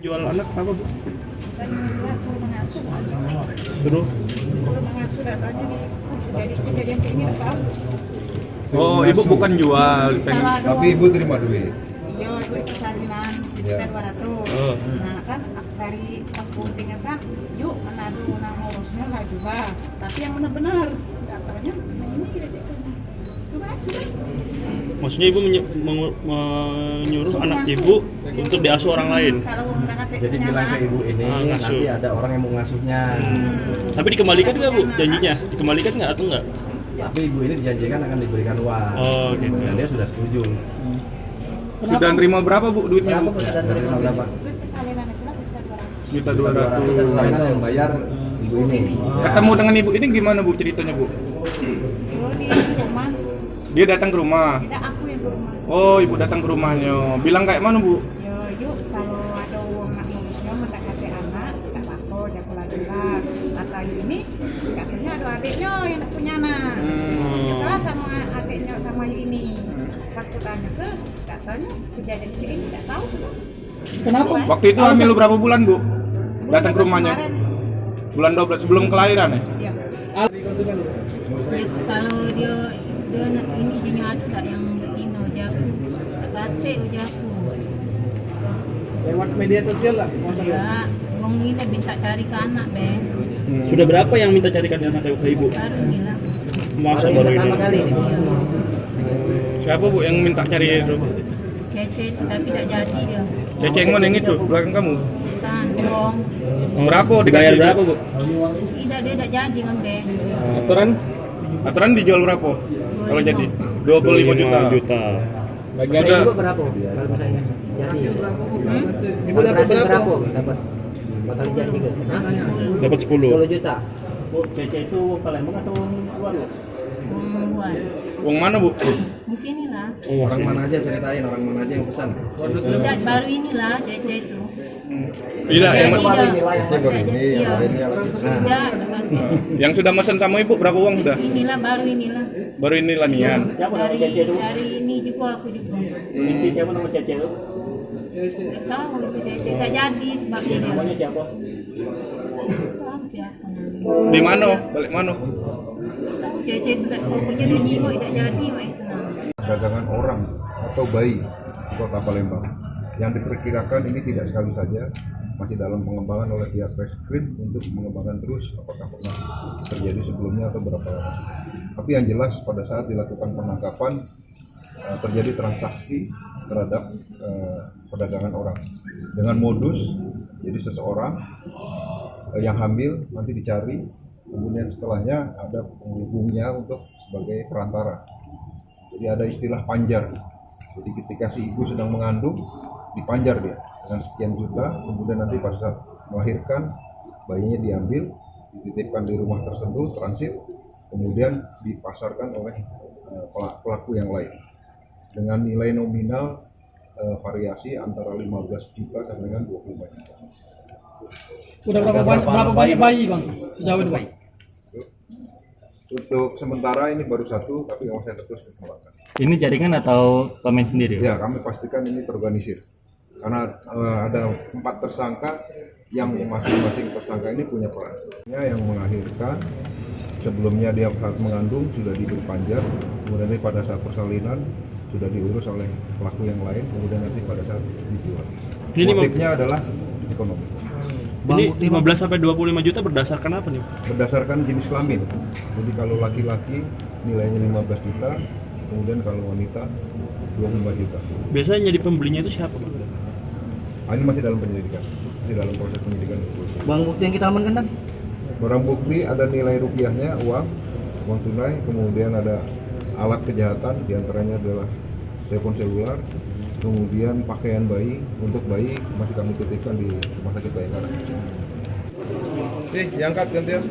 Jual anak apa bu? Suruh mengasuh. Suruh? Suruh mengasuh datanya nih. Jadi kejadian kayak gini tahu. Oh ibu bukan jual, pengen. Tapi ibu terima duit. Iya, ibu itu salinan sekitar 200. Oh. Nah kan dari pas buntingnya kan, yuk menadu nang ngurusnya lah juga. Tapi yang benar-benar katanya ini resikonya. Coba aja. Maksudnya ibu menyuruh anak ibu untuk diasuh orang lain. Kalau mendapat Jadi bilang ke ibu ini ngasuh. nanti ada orang yang mau ngasuhnya. Tapi dikembalikan nggak bu janjinya? Dikembalikan nggak atau nggak? Tapi ibu ini dijanjikan akan diberikan uang. Oh gitu. Dan dia sudah setuju. Sudah nerima berapa bu duitnya? Bu? Sudah terima berapa? duit persalinan itu lah sekitar 200. 1.200.000. Salinan yang bayar ibu ini. Ketemu dengan ibu ini gimana bu ceritanya bu? Dulu di rumah, Dia datang ke rumah. tidak aku yang ke rumah. Oh ibu datang ke rumahnya. Bilang kayak mana bu? Yo, yuk kalau ada uang nak ngurusnya mendekati anak, tidak apa-apa, jago lagi lah. Kata ini, katanya ada adiknya yang nak punya anak. Juga sama adiknya sama ini. Pas kutanya ke, katanya kejadian kayak ini tidak tahu. Kenapa? Waktu itu hamil berapa bulan bu? Datang ke Bulan rumahnya? kemarin. Bulan 12 sebelum kelahiran ya? Iya. Kalau dia nak ini punya anak yang betina jago, kate jago. Lewat media sosial lah, maksudnya. Ya, wong ini minta cari ke anak be, Sudah berapa yang minta carikan anak ke ibu? baru bilang. Masa baru ini? Iya. Siapa bu yang minta cari itu? Cece itu tapi tidak jadi dia. Cece yang mana yang itu? Belakang kamu? Bukan, bohong. Berapa? Dibayar berapa bu? Tidak dia tidak jadi ngembe. Aturan? Aturan dijual berapa? Kalau jadi 25 juta. Bagian Sudah. ibu berapa? Kalau misalnya jadi. Ibu dapat berapa? Dapat. Bakal jadi ke? Dapat 10 juta. Cece itu Palembang atau luar ya? Buat. Uang mana bu? Di sinilah. Orang mana aja ceritain, orang mana aja yang pesan. Tidak baru inilah Cece itu. Tidak, yang, Jadi baru dia- ini lah, yang baru ini, yang Iya. baru ini. Nah, Tidak, yang sudah mesen sama ibu berapa uang sudah? inilah baru inilah. Baru ini lanian. Siapa nama Dari Cece itu? dari ini juga aku juga. Si siapa nama Cece itu? Tidak tahu si Cece tak jadi sebabnya dia. Namanya siapa? Tahu siapa namanya. Di mana? Balik mana? Cece itu tak pokoknya dia nyingok tidak jadi mak itu namanya. Perdagangan orang atau bayi di Kota Palembang yang diperkirakan ini tidak sekali saja, masih dalam pengembangan oleh pihak Reskrim untuk mengembangkan terus apakah pernah terjadi sebelumnya atau berapa lama. Tapi yang jelas pada saat dilakukan penangkapan terjadi transaksi terhadap perdagangan orang dengan modus, jadi seseorang yang hamil nanti dicari, kemudian setelahnya ada penghubungnya untuk sebagai perantara. Jadi ada istilah panjar. Jadi ketika si ibu sedang mengandung, dipanjar dia dengan sekian juta, kemudian nanti pada saat melahirkan, bayinya diambil, dititipkan di rumah tersebut, transit, kemudian dipasarkan oleh pelaku yang lain dengan nilai nominal variasi antara 15 juta sampai dengan 25 juta. Udah berapa banyak bayi bang? Sejauh ini bang? Untuk sementara ini baru satu, tapi masih terus dikembangkan. Ini jaringan atau pemain sendiri? Ya, kami pastikan ini terorganisir. Karena ada 4 tersangka yang masing-masing tersangka ini punya peran. Yang mengakhirkan, sebelumnya dia saat mengandung sudah diberi panjar, kemudian nanti pada saat persalinan sudah diurus oleh pelaku yang lain, kemudian nanti pada saat dijual. Ini Motifnya adalah ekonomi. Ini 15 sampai 25 juta berdasarkan apa nih? Berdasarkan jenis kelamin. Jadi kalau laki-laki nilainya 15 juta, kemudian kalau wanita 25 juta. Biasanya jadi pembelinya itu siapa Pak? Ini masih dalam penyelidikan, masih dalam proses penyelidikan. Bang bukti yang kita amankan kan? Barang bukti ada nilai rupiahnya, uang tunai, kemudian ada alat kejahatan, diantaranya adalah telepon selular, kemudian pakaian bayi. Untuk bayi masih kami titipkan di Rumah Sakit Bayangkara. Diangkat gantian.